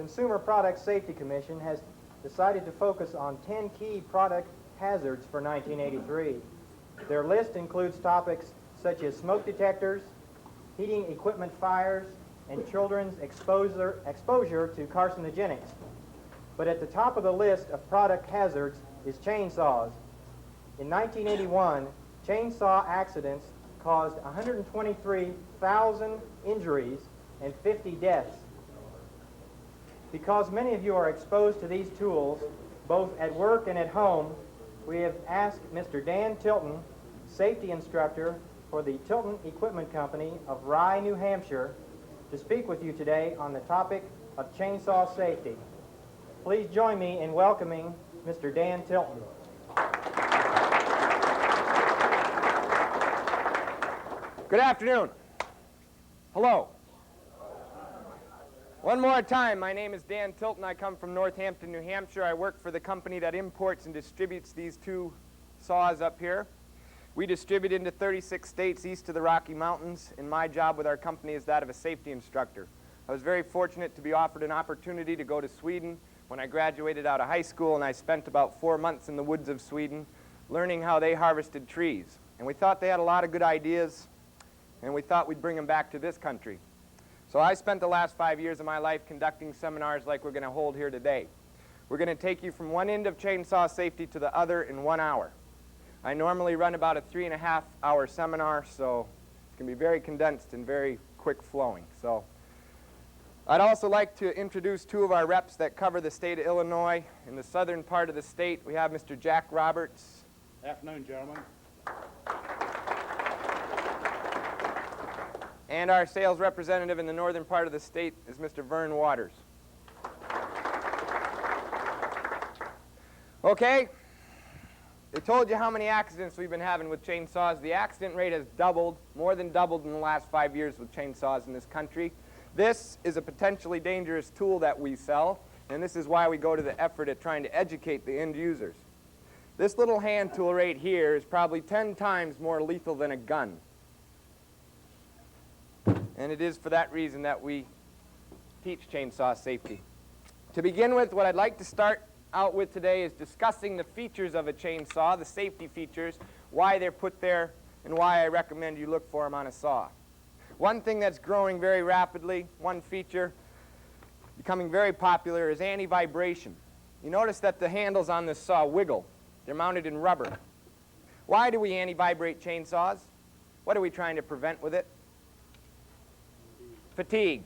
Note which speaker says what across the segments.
Speaker 1: Consumer Product Safety Commission has decided to focus on 10 key product hazards for 1983. Their list includes topics such as smoke detectors, heating equipment fires, and children's exposure to carcinogenics. But at the top of the list of product hazards is chainsaws. In 1981, chainsaw accidents caused 123,000 injuries and 50 deaths. Because many of you are exposed to these tools, both at work and at home, we have asked Mr. Dan Tilton, safety instructor for the Tilton Equipment Company of Rye, New Hampshire, to speak with you today on the topic of chainsaw safety. Please join me in welcoming Mr. Dan Tilton.
Speaker 2: Good afternoon. Hello. One more time, my name is Dan Tilton. I come from Northampton, New Hampshire. I work for the company that imports and distributes these two saws up here. We distribute into 36 states east of the Rocky Mountains, and my job with our company is that of a safety instructor. I was very fortunate to be offered an opportunity to go to Sweden when I graduated out of high school, and I spent about 4 months in the woods of Sweden learning how they harvested trees. And we thought they had a lot of good ideas, and we thought we'd bring them back to this country. So I spent the last 5 years of my life conducting seminars like we're going to hold here today. We're going to take you from one end of chainsaw safety to the other in 1 hour. I normally run about a 3.5-hour seminar, so it's going to be very condensed and very quick flowing. So I'd also like to introduce two of our reps that cover the state of Illinois. In the southern part of the state, we have Mr. Jack Roberts.
Speaker 3: Afternoon, gentlemen.
Speaker 2: And our sales representative in the northern part of the state is Mr. Vern Waters. Okay, I told you how many accidents we've been having with chainsaws. The accident rate has doubled, more than doubled in the last 5 years with chainsaws in this country. This is a potentially dangerous tool that we sell, and this is why we go to the effort at trying to educate the end users. This little hand tool right here is probably 10 times more lethal than a gun. And it is for that reason that we teach chainsaw safety. To begin with, what I'd like to start out with today is discussing the features of a chainsaw, the safety features, why they're put there, and why I recommend you look for them on a saw. One thing that's growing very rapidly, one feature becoming very popular, is anti-vibration. You notice that the handles on this saw wiggle. They're mounted in rubber. Why do we anti-vibrate chainsaws? What are we trying to prevent with it? Fatigue.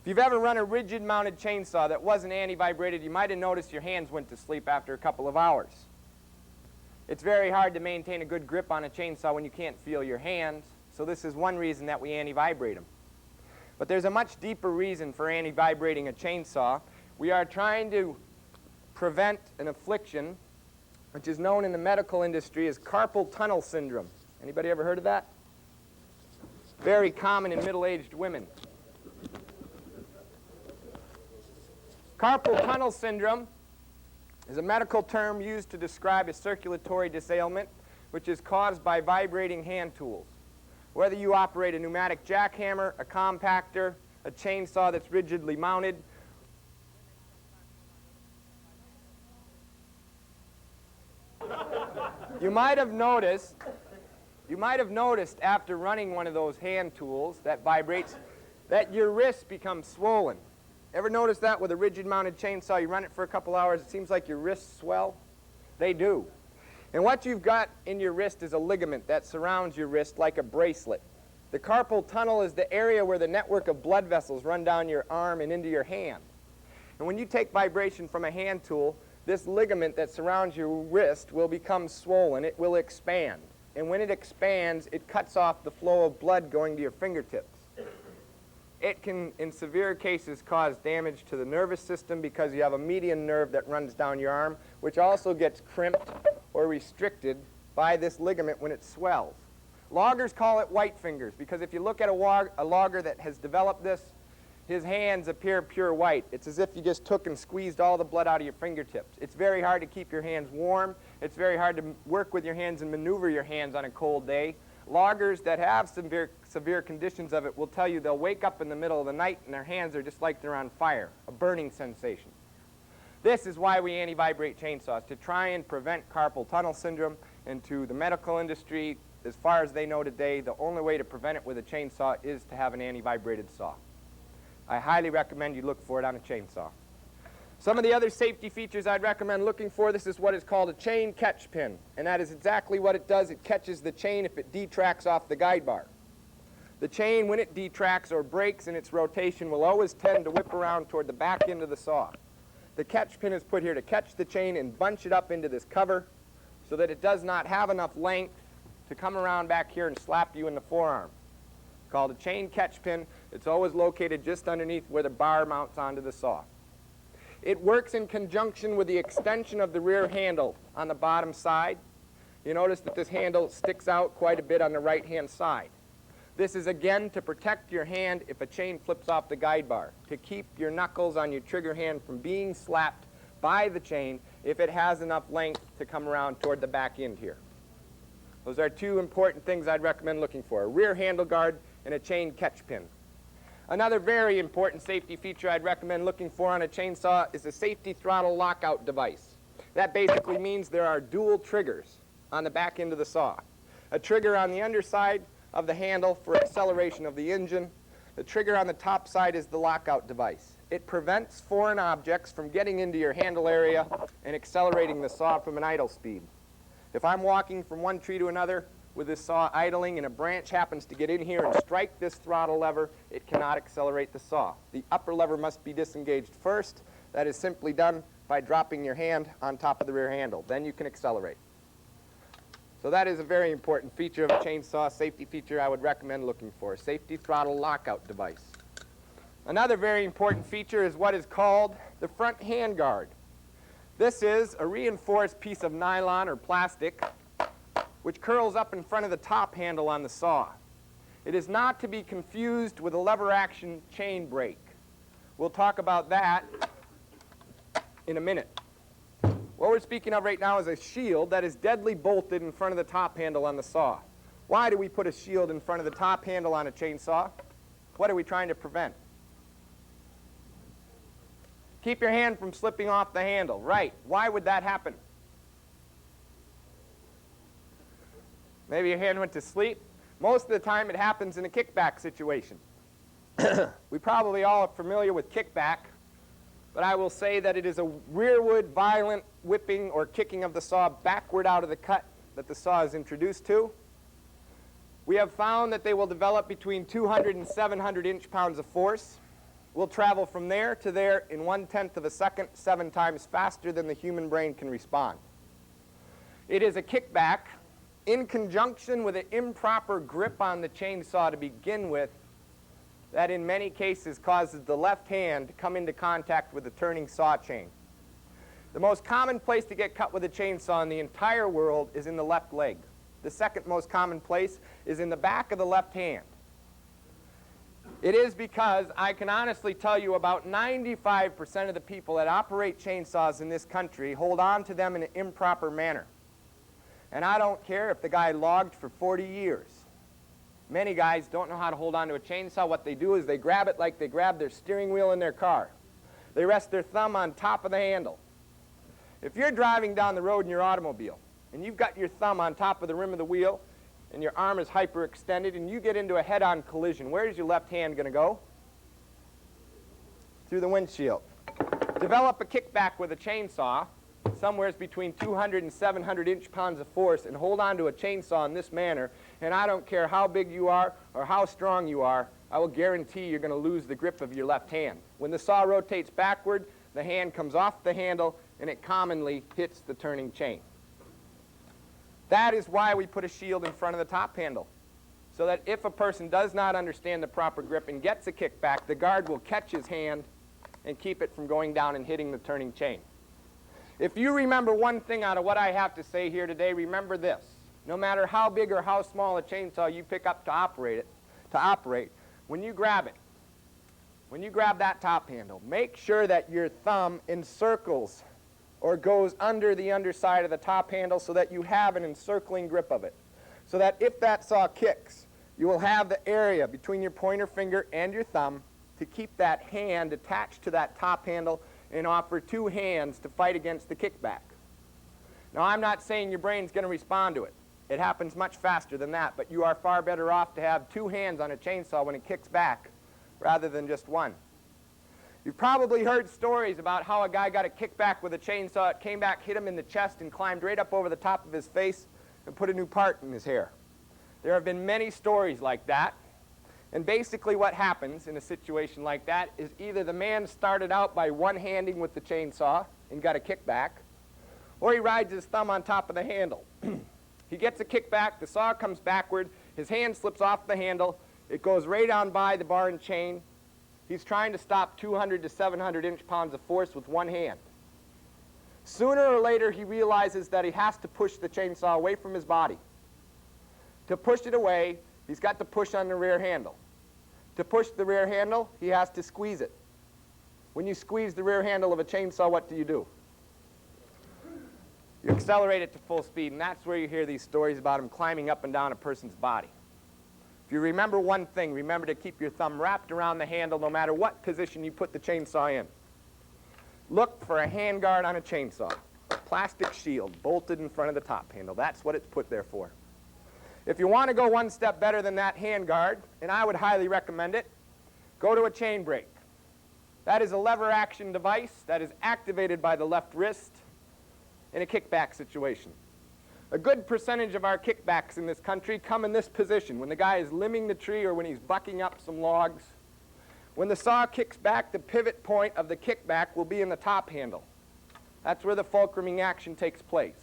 Speaker 2: If you've ever run a rigid-mounted chainsaw that wasn't anti-vibrated, you might have noticed your hands went to sleep after a couple of hours. It's very hard to maintain a good grip on a chainsaw when you can't feel your hands, so this is one reason that we anti-vibrate them. But there's a much deeper reason for anti-vibrating a chainsaw. We are trying to prevent an affliction which is known in the medical industry as carpal tunnel syndrome. Anybody ever heard of that? Very common in middle-aged women. Carpal tunnel syndrome is a medical term used to describe a circulatory disailment which is caused by vibrating hand tools. Whether you operate a pneumatic jackhammer, a compactor, a chainsaw that's rigidly mounted, you might have noticed after running one of those hand tools that vibrates that your wrist becomes swollen. Ever notice that with a rigid-mounted chainsaw? You run it for a couple hours, it seems like your wrists swell? They do. And what you've got in your wrist is a ligament that surrounds your wrist like a bracelet. The carpal tunnel is the area where the network of blood vessels run down your arm and into your hand. And when you take vibration from a hand tool, this ligament that surrounds your wrist will become swollen. It will expand. And when it expands, it cuts off the flow of blood going to your fingertips. It can, in severe cases, cause damage to the nervous system because you have a median nerve that runs down your arm, which also gets crimped or restricted by this ligament when it swells. Loggers call it white fingers because if you look at a logger that has developed this, his hands appear pure white. It's as if you just took and squeezed all the blood out of your fingertips. It's very hard to keep your hands warm. It's very hard to work with your hands and maneuver your hands on a cold day. Loggers that have severe conditions of it will tell you they'll wake up in the middle of the night and their hands are just like they're on fire, a burning sensation. This is why we anti-vibrate chainsaws, to try and prevent carpal tunnel syndrome. And to the medical industry, as far as they know today, the only way to prevent it with a chainsaw is to have an anti-vibrated saw. I highly recommend you look for it on a chainsaw. Some of the other safety features I'd recommend looking for, this is what is called a chain catch pin. And that is exactly what it does. It catches the chain if it detracts off the guide bar. The chain, when it detracts or breaks in its rotation, will always tend to whip around toward the back end of the saw. The catch pin is put here to catch the chain and bunch it up into this cover so that it does not have enough length to come around back here and slap you in the forearm. Called a chain catch pin. It's always located just underneath where the bar mounts onto the saw. It works in conjunction with the extension of the rear handle on the bottom side. You notice that this handle sticks out quite a bit on the right-hand side. This is again to protect your hand if a chain flips off the guide bar, to keep your knuckles on your trigger hand from being slapped by the chain if it has enough length to come around toward the back end here. Those are two important things I'd recommend looking for, a rear handle guard and a chain catch pin. Another very important safety feature I'd recommend looking for on a chainsaw is a safety throttle lockout device. That basically means there are dual triggers on the back end of the saw. A trigger on the underside of the handle for acceleration of the engine. The trigger on the top side is the lockout device. It prevents foreign objects from getting into your handle area and accelerating the saw from an idle speed. If I'm walking from one tree to another with this saw idling and a branch happens to get in here and strike this throttle lever, it cannot accelerate the saw. The upper lever must be disengaged first. That is simply done by dropping your hand on top of the rear handle. Then you can accelerate. So that is a very important feature of a chainsaw, safety feature I would recommend looking for, a safety throttle lockout device. Another very important feature is what is called the front hand guard. This is a reinforced piece of nylon or plastic which curls up in front of the top handle on the saw. It is not to be confused with a lever action chain brake. We'll talk about that in a minute. What we're speaking of right now is a shield that is deadly bolted in front of the top handle on the saw. Why do we put a shield in front of the top handle on a chainsaw? What are we trying to prevent? Keep your hand from slipping off the handle. Right. Why would that happen? Maybe your hand went to sleep. Most of the time it happens in a kickback situation. We probably all are familiar with kickback, but I will say that it is a rearward violent whipping or kicking of the saw backward out of the cut that the saw is introduced to. We have found that they will develop between 200 and 700 inch-pounds of force. We'll travel from there to there in 1/10 of a second, 7 times faster than the human brain can respond. It is a kickback in conjunction with an improper grip on the chainsaw to begin with that in many cases causes the left hand to come into contact with the turning saw chain. The most common place to get cut with a chainsaw in the entire world is in the left leg. The second most common place is in the back of the left hand. It is because I can honestly tell you about 95% of the people that operate chainsaws in this country hold on to them in an improper manner. And I don't care if the guy logged for 40 years. Many guys don't know how to hold on to a chainsaw. What they do is they grab it like they grab their steering wheel in their car. They rest their thumb on top of the handle. If you're driving down the road in your automobile and you've got your thumb on top of the rim of the wheel and your arm is hyperextended and you get into a head-on collision, where's your left hand going to go? Through the windshield. Develop a kickback with a chainsaw, somewhere between 200 and 700 inch-pounds of force, and hold on to a chainsaw in this manner, and I don't care how big you are or how strong you are, I will guarantee you're going to lose the grip of your left hand. When the saw rotates backward, the hand comes off the handle and it commonly hits the turning chain. That is why we put a shield in front of the top handle, so that if a person does not understand the proper grip and gets a kickback, the guard will catch his hand and keep it from going down and hitting the turning chain. If you remember one thing out of what I have to say here today, remember this. No matter how big or how small a chainsaw you pick up to operate, when you grab it, when you grab that top handle, make sure that your thumb encircles or goes under the underside of the top handle so that you have an encircling grip of it. so that if that saw kicks, you will have the area between your pointer finger and your thumb to keep that hand attached to that top handle and offer two hands to fight against the kickback. Now, I'm not saying your brain's going to respond to it. It happens much faster than that, but you are far better off to have two hands on a chainsaw when it kicks back rather than just one. You've probably heard stories about how a guy got a kickback with a chainsaw, it came back, hit him in the chest, and climbed right up over the top of his face and put a new part in his hair. There have been many stories like that. And basically what happens in a situation like that is either the man started out by one-handing with the chainsaw and got a kickback, or he rides his thumb on top of the handle. He gets a kickback, the saw comes backward, his hand slips off the handle, it goes right on by the bar and chain. He's trying to stop 200 to 700 inch-pounds of force with one hand. Sooner or later, he realizes that he has to push the chainsaw away from his body. To push it away, he's got to push on the rear handle. To push the rear handle, he has to squeeze it. When you squeeze the rear handle of a chainsaw, what do? You accelerate it to full speed, and that's where you hear these stories about him climbing up and down a person's body. If you remember one thing, remember to keep your thumb wrapped around the handle no matter what position you put the chainsaw in. Look for a handguard on a chainsaw, a plastic shield bolted in front of the top handle. That's what it's put there for. If you want to go one step better than that handguard, and I would highly recommend it, go to a chain brake. That is a lever action device that is activated by the left wrist in a kickback situation. A good percentage of our kickbacks in this country come in this position, when the guy is limbing the tree or when he's bucking up some logs. When the saw kicks back, the pivot point of the kickback will be in the top handle. That's where the fulcruming action takes place.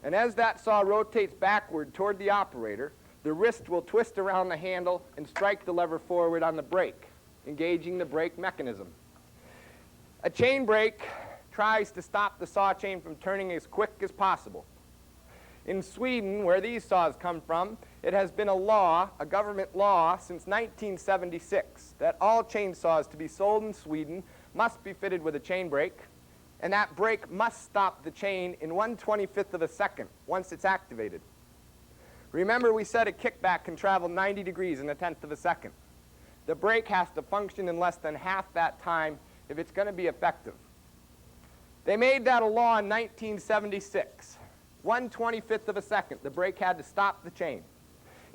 Speaker 2: And as that saw rotates backward toward the operator, the wrist will twist around the handle and strike the lever forward on the brake, engaging the brake mechanism. A chain brake tries to stop the saw chain from turning as quick as possible. In Sweden, where these saws come from, it has been a law, a government law, since 1976 that all chainsaws to be sold in Sweden must be fitted with a chain brake, and that brake must stop the chain in 1/25th of a second once it's activated. Remember, we said a kickback can travel 90 degrees in 1/10 of a second. The brake has to function in less than half that time if it's going to be effective. They made that a law in 1976. 1/25th of a second, the brake had to stop the chain.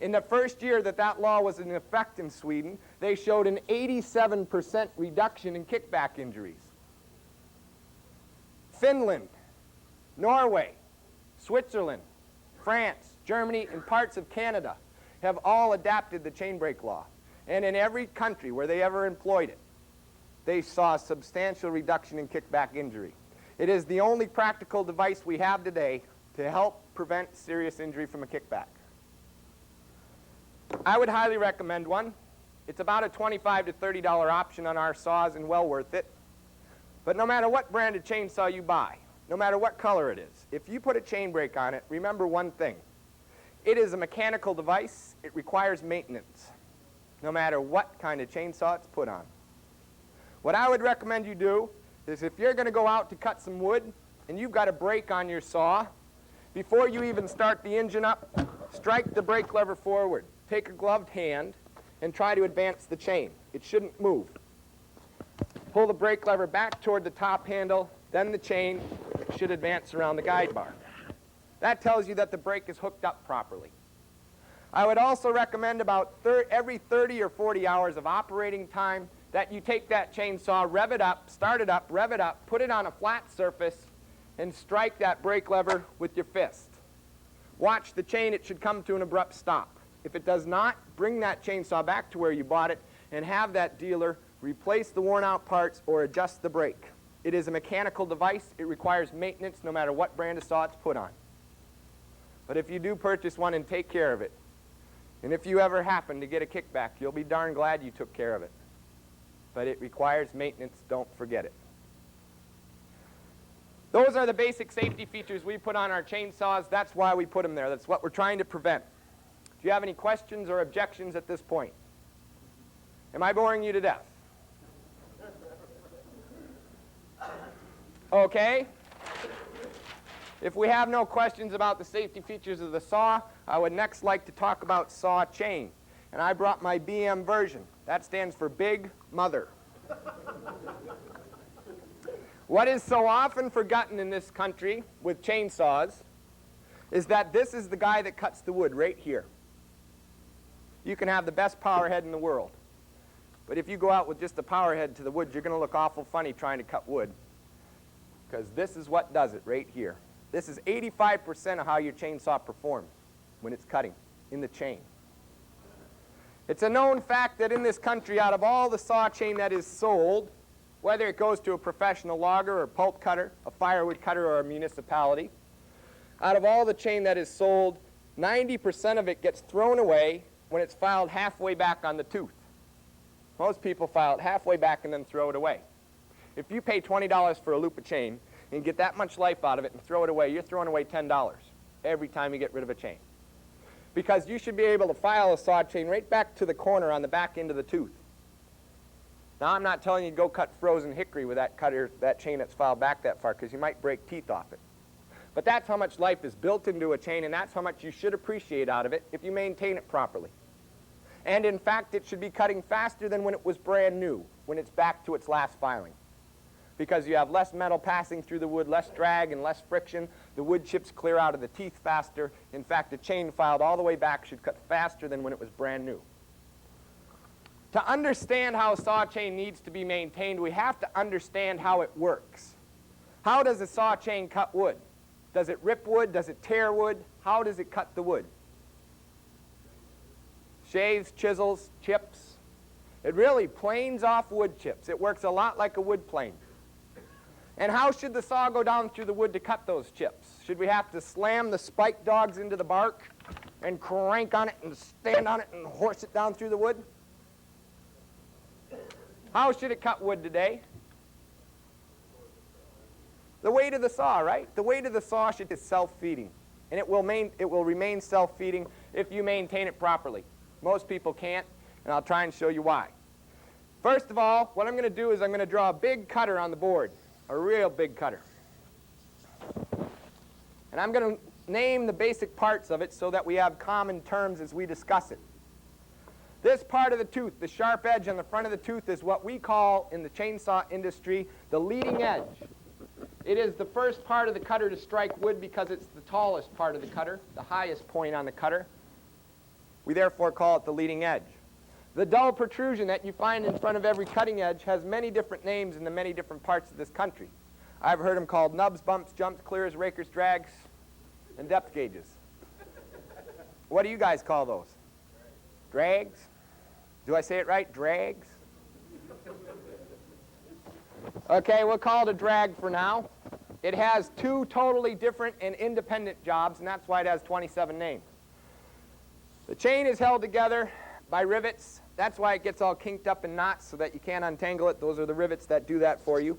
Speaker 2: In the first year that that law was in effect in Sweden, they showed an 87% reduction in kickback injuries. Finland, Norway, Switzerland, France, Germany, and parts of Canada have all adapted the chain brake law. And in every country where they ever employed it, they saw a substantial reduction in kickback injury. It is the only practical device we have today to help prevent serious injury from a kickback. I would highly recommend one. It's about a $25 to $30 option on our saws and well worth it. But no matter what brand of chainsaw you buy, no matter what color it is, if you put a chain brake on it, remember one thing. It is a mechanical device. It requires maintenance, no matter what kind of chainsaw it's put on. What I would recommend you do is if you're going to go out to cut some wood and you've got a brake on your saw, before you even start the engine up, strike the brake lever forward. Take a gloved hand and try to advance the chain. It shouldn't move. Pull the brake lever back toward the top handle, then the chain should advance around the guide bar. That tells you that the brake is hooked up properly. I would also recommend about every 30 or 40 hours of operating time that you take that chainsaw, rev it up, start it up, rev it up, put it on a flat surface, and strike that brake lever with your fist. Watch the chain, it should come to an abrupt stop. If it does not, bring that chainsaw back to where you bought it and have that dealer replace the worn out parts or adjust the brake. It is a mechanical device. It requires maintenance no matter what brand of saw it's put on. But if you do purchase one and take care of it, and if you ever happen to get a kickback, you'll be darn glad you took care of it. But it requires maintenance, don't forget it. Those are the basic safety features we put on our chainsaws. That's why we put them there. That's what we're trying to prevent. Do you have any questions or objections at this point? Am I boring you to death? Okay. If we have no questions about the safety features of the saw, I would next like to talk about saw chain. And I brought my BM version. That stands for Big Mother. What is so often forgotten in this country with chainsaws is that this is the guy that cuts the wood right here. You can have the best power head in the world. But if you go out with just the power head to the wood, you're going to look awful funny trying to cut wood. Because this is what does it right here. This is 85% of how your chainsaw performs when it's cutting in the chain. It's a known fact that in this country, out of all the saw chain that is sold, whether it goes to a professional logger or pulp cutter, a firewood cutter, or a municipality, out of all the chain that is sold, 90% of it gets thrown away when it's filed halfway back on the tooth. Most people file it halfway back and then throw it away. If you pay $20 for a loop of chain and get that much life out of it and throw it away, you're throwing away $10 every time you get rid of a chain. Because you should be able to file a saw chain right back to the corner on the back end of the tooth. Now, I'm not telling you to go cut frozen hickory with that chain that's filed back that far, because you might break teeth off it. But that's how much life is built into a chain, and that's how much you should appreciate out of it if you maintain it properly. And in fact, it should be cutting faster than when it was brand new, when it's back to its last filing. Because you have less metal passing through the wood, less drag and less friction. The wood chips clear out of the teeth faster. In fact, a chain filed all the way back should cut faster than when it was brand new. To understand how a saw chain needs to be maintained, we have to understand how it works. How does a saw chain cut wood? Does it rip wood? Does it tear wood? How does it cut the wood? Shaves, chisels, chips. It really planes off wood chips. It works a lot like a wood plane. And how should the saw go down through the wood to cut those chips? Should we have to slam the spike dogs into the bark and crank on it and stand on it and horse it down through the wood? How should it cut wood today? The weight of the saw, right? The weight of the saw should be self-feeding. And it will remain self-feeding if you maintain it properly. Most people can't, and I'll try and show you why. First of all, what I'm going to do is I'm going to draw a big cutter on the board, a real big cutter. And I'm going to name the basic parts of it so that we have common terms as we discuss it. This part of the tooth, the sharp edge on the front of the tooth, is what we call in the chainsaw industry the leading edge. It is the first part of the cutter to strike wood because it's the tallest part of the cutter, the highest point on the cutter. We therefore call it the leading edge. The dull protrusion that you find in front of every cutting edge has many different names in the many different parts of this country. I've heard them called nubs, bumps, jumps, clears, rakers, drags, and depth gauges. What do you guys call those? Drags? Do I say it right? Drags? Okay, we'll call it a drag for now. It has two totally different and independent jobs, and that's why it has 27 names. The chain is held together by rivets. That's why it gets all kinked up in knots so that you can't untangle it. Those are the rivets that do that for you.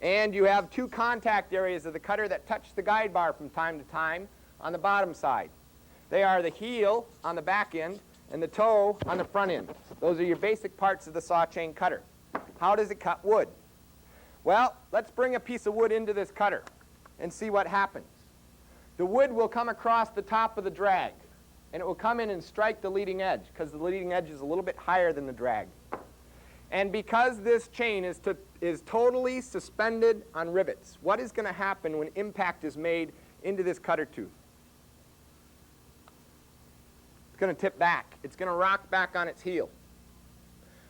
Speaker 2: And you have two contact areas of the cutter that touch the guide bar from time to time on the bottom side. They are the heel on the back end and the toe on the front end. Those are your basic parts of the saw chain cutter. How does it cut wood? Well, let's bring a piece of wood into this cutter and see what happens. The wood will come across the top of the drag, and it will come in and strike the leading edge because the leading edge is a little bit higher than the drag. And because this chain is totally suspended on rivets, what is going to happen when impact is made into this cutter tooth? It's going to tip back. It's going to rock back on its heel.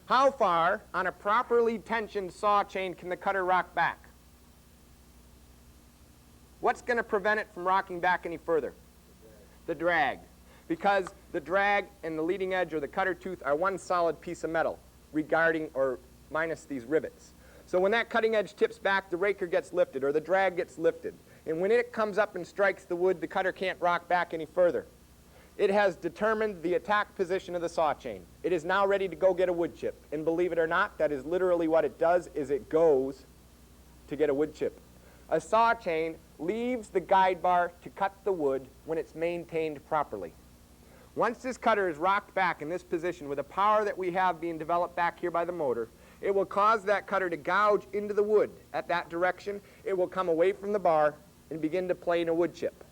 Speaker 2: How far on a properly tensioned saw chain can the cutter rock back? What's going to prevent it from rocking back any further? The drag. Because the drag and the leading edge or the cutter tooth are one solid piece of metal regarding or minus these rivets. So when that cutting edge tips back, the raker gets lifted or the drag gets lifted. And when it comes up and strikes the wood, the cutter can't rock back any further. It has determined the attack position of the saw chain. It is now ready to go get a wood chip. And believe it or not, that is literally what it does, is it goes to get a wood chip. A saw chain leaves the guide bar to cut the wood when it's maintained properly. Once this cutter is rocked back in this position with the power that we have being developed back here by the motor, it will cause that cutter to gouge into the wood at that direction. It will come away from the bar and begin to plane a wood chip.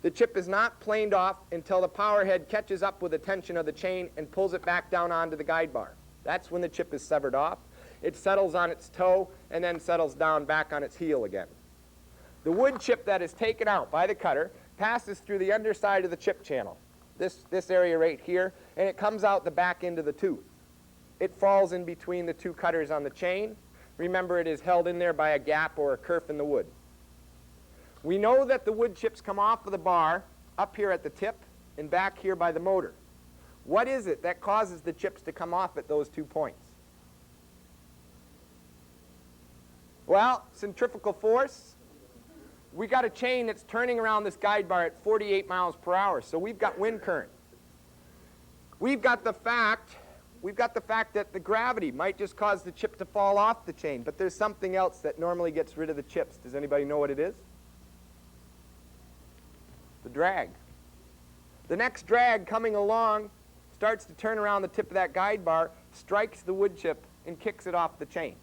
Speaker 2: The chip is not planed off until the power head catches up with the tension of the chain and pulls it back down onto the guide bar. That's when the chip is severed off. It settles on its toe and then settles down back on its heel again. The wood chip that is taken out by the cutter passes through the underside of the chip channel, this area right here, and it comes out the back end of the tooth. It falls in between the two cutters on the chain. Remember, it is held in there by a gap or a kerf in the wood. We know that the wood chips come off of the bar up here at the tip and back here by the motor. What is it that causes the chips to come off at those 2 points? Well, centrifugal force. We got a chain that's turning around this guide bar at 48 miles per hour, so we've got wind current. We've got the fact that the gravity might just cause the chip to fall off the chain, but there's something else that normally gets rid of the chips. Does anybody know what it is? The drag. The next drag coming along starts to turn around the tip of that guide bar, strikes the wood chip, and kicks it off the chain.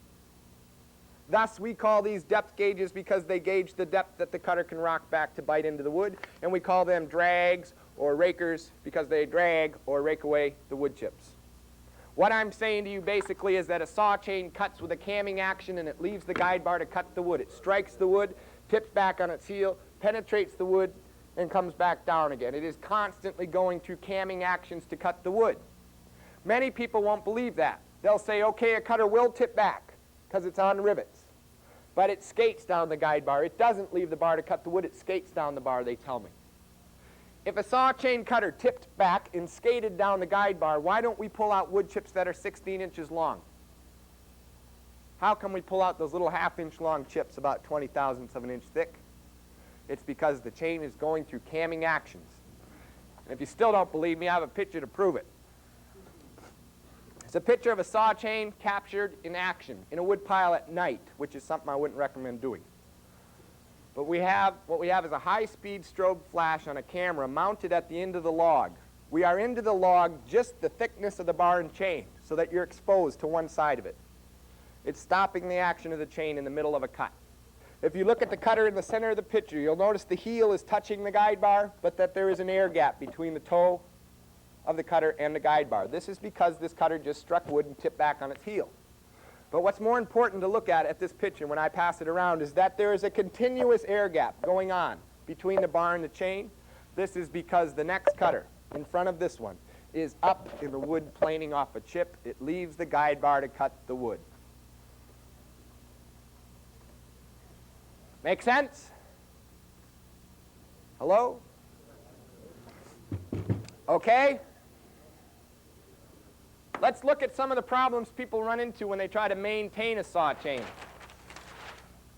Speaker 2: Thus, we call these depth gauges because they gauge the depth that the cutter can rock back to bite into the wood, and we call them drags or rakers because they drag or rake away the wood chips. What I'm saying to you basically is that a saw chain cuts with a camming action and it leaves the guide bar to cut the wood. It strikes the wood, tips back on its heel, penetrates the wood, and comes back down again. It is constantly going through camming actions to cut the wood. Many people won't believe that. They'll say, okay, a cutter will tip back because it's on rivets. But it skates down the guide bar. It doesn't leave the bar to cut the wood. It skates down the bar, they tell me. If a saw chain cutter tipped back and skated down the guide bar, why don't we pull out wood chips that are 16 inches long? How can we pull out those little half-inch long chips about 20 thousandths of an inch thick? It's because the chain is going through camming actions. And if you still don't believe me, I have a picture to prove it. It's a picture of a saw chain captured in action in a wood pile at night, which is something I wouldn't recommend doing. But what we have is a high-speed strobe flash on a camera mounted at the end of the log. We are into the log just the thickness of the bar and chain so that you're exposed to one side of it. It's stopping the action of the chain in the middle of a cut. If you look at the cutter in the center of the picture, you'll notice the heel is touching the guide bar, but that there is an air gap between the toe of the cutter and the guide bar. This is because this cutter just struck wood and tipped back on its heel. But what's more important to look at this picture when I pass it around is that there is a continuous air gap going on between the bar and the chain. This is because the next cutter in front of this one is up in the wood planing off a chip. It leaves the guide bar to cut the wood. Make sense? Hello? Okay? Let's look at some of the problems people run into when they try to maintain a saw chain.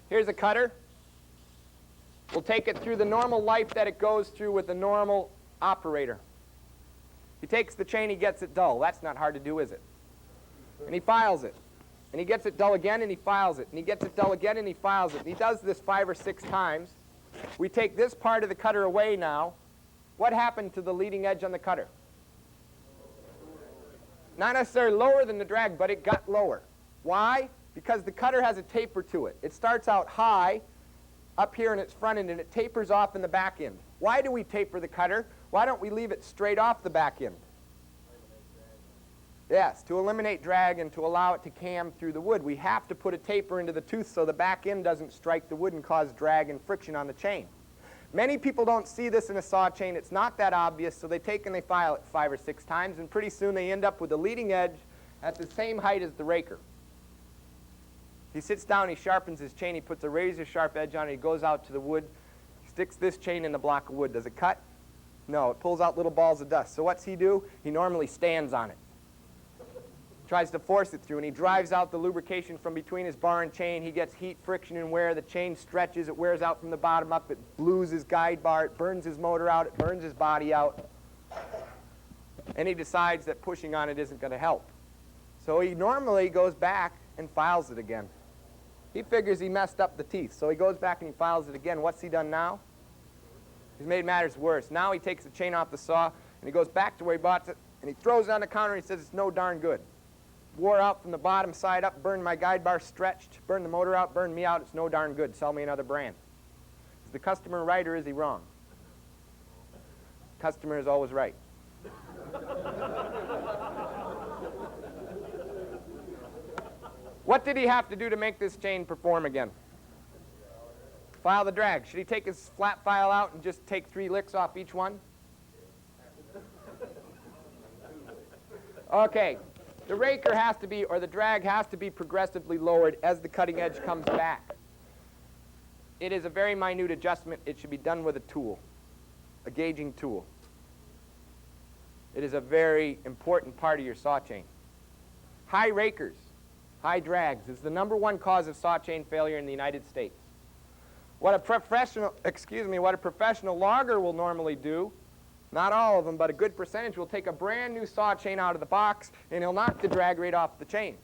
Speaker 2: Here's a cutter. We'll take it through the normal life that it goes through with a normal operator. He takes the chain, he gets it dull. That's not hard to do, is it? And he files it. And he gets it dull again, and he files it. And he gets it dull again, and he files it. And he does this 5 or 6 times. We take this part of the cutter away now. What happened to the leading edge on the cutter? Not necessarily lower than the drag, but it got lower. Why? Because the cutter has a taper to it. It starts out high up here in its front end, and it tapers off in the back end. Why do we taper the cutter? Why don't we leave it straight off the back end? Yes, to eliminate drag and to allow it to cam through the wood. We have to put a taper into the tooth so the back end doesn't strike the wood and cause drag and friction on the chain. Many people don't see this in a saw chain. It's not that obvious, so they take and they file it 5 or 6 times, and pretty soon they end up with the leading edge at the same height as the raker. He sits down, he sharpens his chain, he puts a razor-sharp edge on it, he goes out to the wood, he sticks this chain in the block of wood. Does it cut? No, it pulls out little balls of dust. So what's he do? He normally stands on it. Tries to force it through, and he drives out the lubrication from between his bar and chain. He gets heat, friction, and wear. The chain stretches. It wears out from the bottom up. It blues his guide bar. It burns his motor out. It burns his body out. And he decides that pushing on it isn't going to help. So he normally goes back and files it again. He figures he messed up the teeth, so he goes back and he files it again. What's he done now? He's made matters worse. Now he takes the chain off the saw, and he goes back to where he bought it, and he throws it on the counter, and he says, it's no darn good. Wore out from the bottom side up, burned my guide bar, stretched, burned the motor out, burned me out. It's no darn good. Sell me another brand. the customer right or is he wrong? Customer is always right. What did he have to do to make this chain perform again? File the drag. Should he take his flat file out and just take 3 licks off each one? Okay. The raker has to be, or the drag has to be progressively lowered as the cutting edge comes back. It is a very minute adjustment. It should be done with a tool, a gauging tool. It is a very important part of your saw chain. High rakers, high drags is the #1 cause of saw chain failure in the United States. What a professional logger will normally do, not all of them, but a good percentage, will take a brand new saw chain out of the box and he'll knock the drag rate off the chain.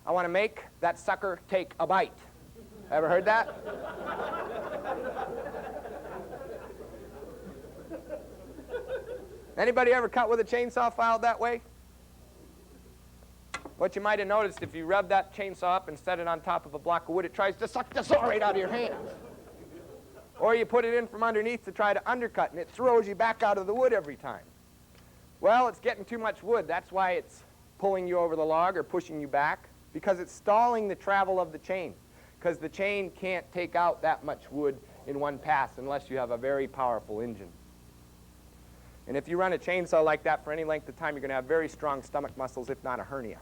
Speaker 2: I want to make that sucker take a bite. Ever heard that? Anybody ever cut with a chainsaw filed that way? What you might have noticed, if you rub that chainsaw up and set it on top of a block of wood, it tries to suck the saw right out of your hands. Or you put it in from underneath to try to undercut, and it throws you back out of the wood every time. Well, it's getting too much wood. That's why it's pulling you over the log or pushing you back, because it's stalling the travel of the chain, because the chain can't take out that much wood in one pass unless you have a very powerful engine. And if you run a chainsaw like that for any length of time, you're going to have very strong stomach muscles, if not a hernia.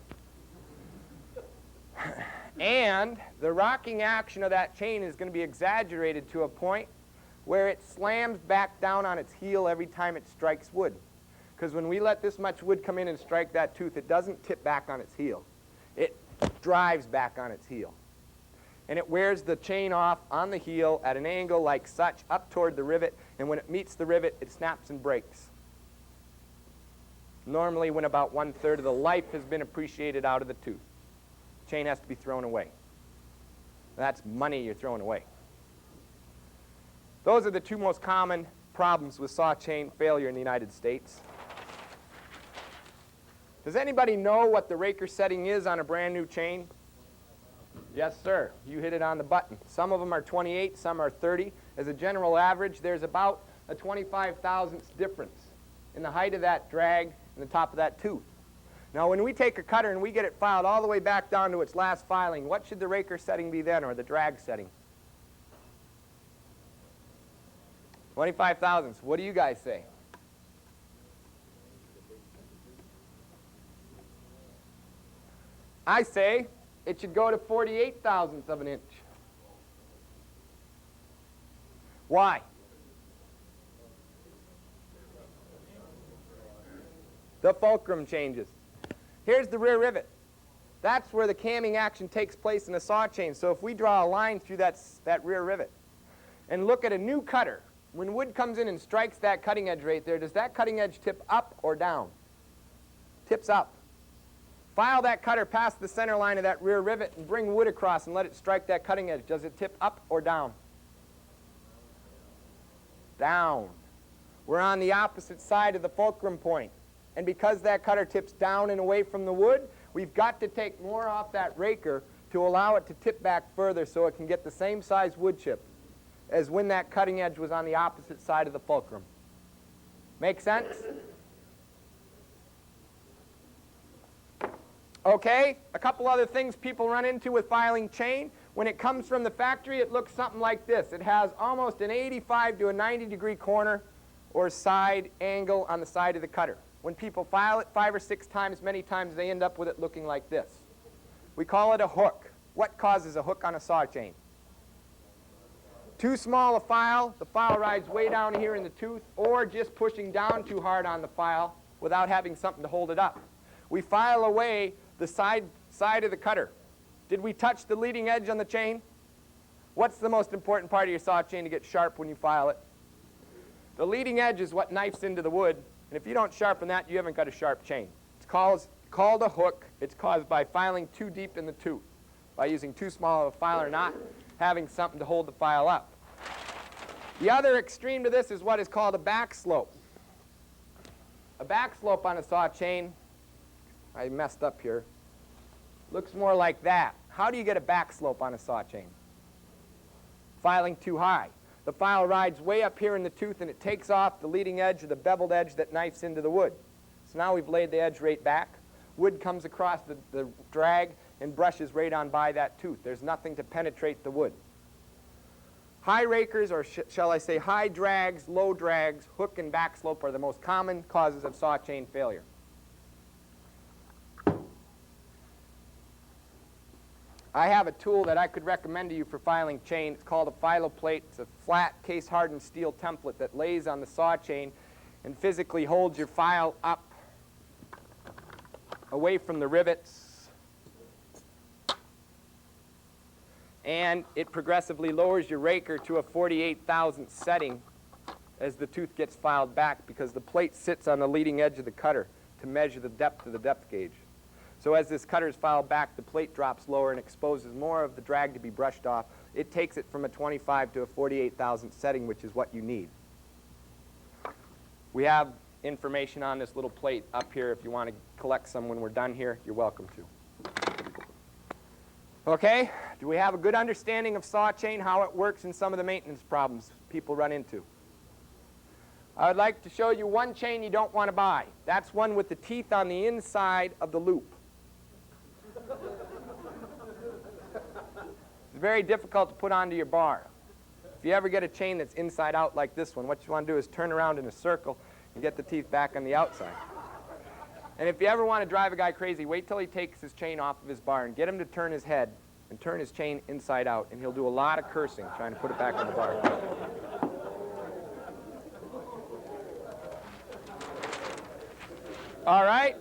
Speaker 2: And the rocking action of that chain is going to be exaggerated to a point where it slams back down on its heel every time it strikes wood. Because when we let this much wood come in and strike that tooth, it doesn't tip back on its heel. It drives back on its heel. And it wears the chain off on the heel at an angle like such up toward the rivet, and when it meets the rivet, it snaps and breaks. Normally when about 1/3 of the life has been appreciated out of the tooth. Chain has to be thrown away. That's money you're throwing away. Those are the 2 most common problems with saw chain failure in the United States. Does anybody know what the raker setting is on a brand new chain? Yes, sir. You hit it on the button. Some of them are 28, some are 30. As a general average, there's about a 25,000th difference in the height of that drag and the top of that tooth. Now, when we take a cutter and we get it filed all the way back down to its last filing, what should the raker setting be then, or the drag setting? 25 thousandths. What do you guys say? I say it should go to 48 thousandths of an inch. Why? The fulcrum changes. Here's the rear rivet. That's where the camming action takes place in a saw chain. So if we draw a line through that rear rivet and look at a new cutter, when wood comes in and strikes that cutting edge right there, does that cutting edge tip up or down? Tips up. File that cutter past the center line of that rear rivet and bring wood across and let it strike that cutting edge. Does it tip up or down? Down. We're on the opposite side of the fulcrum point. And because that cutter tips down and away from the wood, we've got to take more off that raker to allow it to tip back further so it can get the same size wood chip as when that cutting edge was on the opposite side of the fulcrum. Make sense? Okay, a couple other things people run into with filing chain. When it comes from the factory, it looks something like this. It has almost an 85 to a 90-degree corner or side angle on the side of the cutter. When people file it 5 or 6 times, many times they end up with it looking like this. We call it a hook. What causes a hook on a saw chain? Too small a file, the file rides way down here in the tooth, or just pushing down too hard on the file without having something to hold it up. We file away the side of the cutter. Did we touch the leading edge on the chain? What's the most important part of your saw chain to get sharp when you file it? The leading edge is what knifes into the wood. And if you don't sharpen that, you haven't got a sharp chain. It's called a hook. It's caused by filing too deep in the tooth, by using too small of a file or not having something to hold the file up. The other extreme to this is what is called a back slope. A back slope on a saw chain, I messed up here, looks more like that. How do you get a back slope on a saw chain? Filing too high. the file rides way up here in the tooth and it takes off the leading edge or the beveled edge that knifes into the wood. So now we've laid the edge right back. Wood comes across the drag and brushes right on by that tooth. There's nothing to penetrate the wood. High rakers, or shall I say high drags, low drags, hook and back slope are the most common causes of saw chain failure. I have a tool that I could recommend to you for filing chain. It's called a filoplate. It's a flat, case-hardened steel template that lays on the saw chain and physically holds your file up away from the rivets. And it progressively lowers your raker to a 48,000th setting as the tooth gets filed back, because the plate sits on the leading edge of the cutter to measure the depth of the depth gauge. So as this cutter is filed back, the plate drops lower and exposes more of the drag to be brushed off. It takes it from a 25 to a 48,000th setting, which is what you need. We have information on this little plate up here. If you want to collect some when we're done here, you're welcome to. Okay, do we have a good understanding of saw chain, how it works, and some of the maintenance problems people run into? I would like to show you one chain you don't want to buy. That's one with the teeth on the inside of the loop. It's very difficult to put onto your bar. If you ever get a chain that's inside out like this one, what you want to do is turn around in a circle and get the teeth back on the outside. And if you ever want to drive a guy crazy, wait till he takes his chain off of his bar and get him to turn his head and turn his chain inside out, and he'll do a lot of cursing trying to put it back on the bar. All right?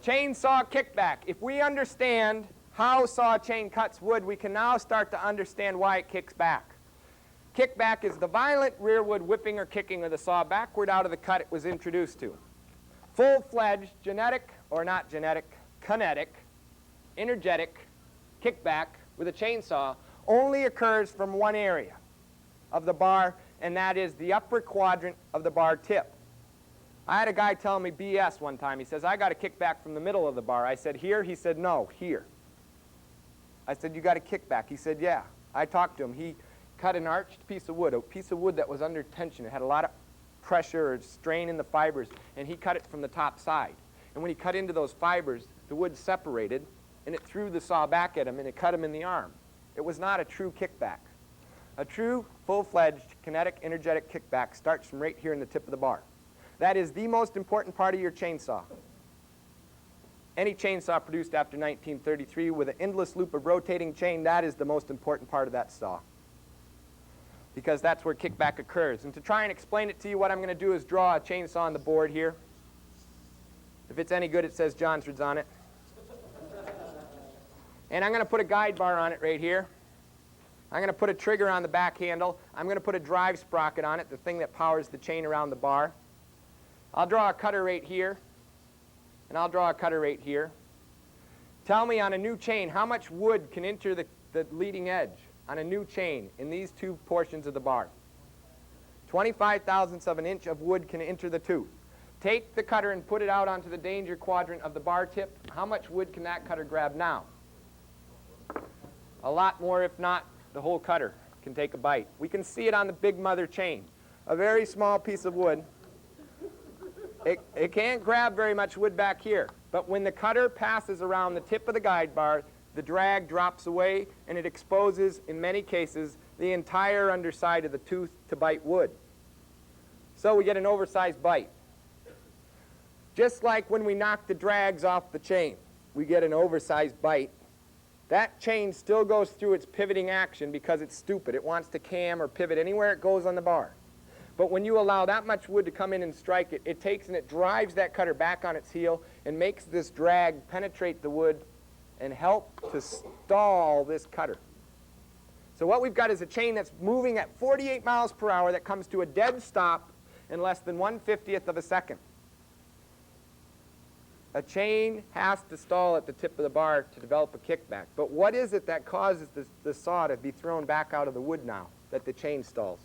Speaker 2: Chainsaw kickback. If we understand how saw chain cuts wood, we can now start to understand why it kicks back. Kickback is the violent rearward whipping or kicking of the saw backward out of the cut it was introduced to. Full-fledged genetic, or not genetic, kinetic, energetic kickback with a chainsaw only occurs from one area of the bar, and that is the upper quadrant of the bar tip. I had a guy telling me BS one time. He says, I got a kickback from the middle of the bar. I said, here? He said, no, here. I said, you got a kickback? He said, yeah. I talked to him. He cut an arched piece of wood, a piece of wood that was under tension. It had a lot of pressure or strain in the fibers, and he cut it from the top side. And when he cut into those fibers, the wood separated, and it threw the saw back at him, and it cut him in the arm. It was not a true kickback. A true, full-fledged, kinetic, energetic kickback starts from right here in the tip of the bar. That is the most important part of your chainsaw. Any chainsaw produced after 1933 with an endless loop of rotating chain, that is the most important part of that saw, because that's where kickback occurs. And to try and explain it to you, what I'm going to do is draw a chainsaw on the board here. If it's any good, it says Johnson's on it. And I'm going to put a guide bar on it right here. I'm going to put a trigger on the back handle. I'm going to put a drive sprocket on it, the thing that powers the chain around the bar. I'll draw a cutter right here, and I'll draw a cutter right here. Tell me, on a new chain, how much wood can enter the leading edge on a new chain in these two portions of the bar? 25 thousandths of an inch of wood can enter the tooth. Take the cutter and put it out onto the danger quadrant of the bar tip. How much wood can that cutter grab now? A lot more, if not the whole cutter can take a bite. We can see it on the big mother chain. A very small piece of wood. It can't grab very much wood back here, but when the cutter passes around the tip of the guide bar, the drag drops away, and it exposes, in many cases, the entire underside of the tooth to bite wood. So we get an oversized bite. Just like when we knock the drags off the chain, we get an oversized bite. That chain still goes through its pivoting action because it's stupid. It wants to cam or pivot anywhere it goes on the bar. But when you allow that much wood to come in and strike it, it takes and it drives that cutter back on its heel and makes this drag penetrate the wood and help to stall this cutter. So what we've got is a chain that's moving at 48 miles per hour that comes to a dead stop in less than 1/50th of a second. A chain has to stall at the tip of the bar to develop a kickback. But what is it that causes the saw to be thrown back out of the wood now that the chain stalls?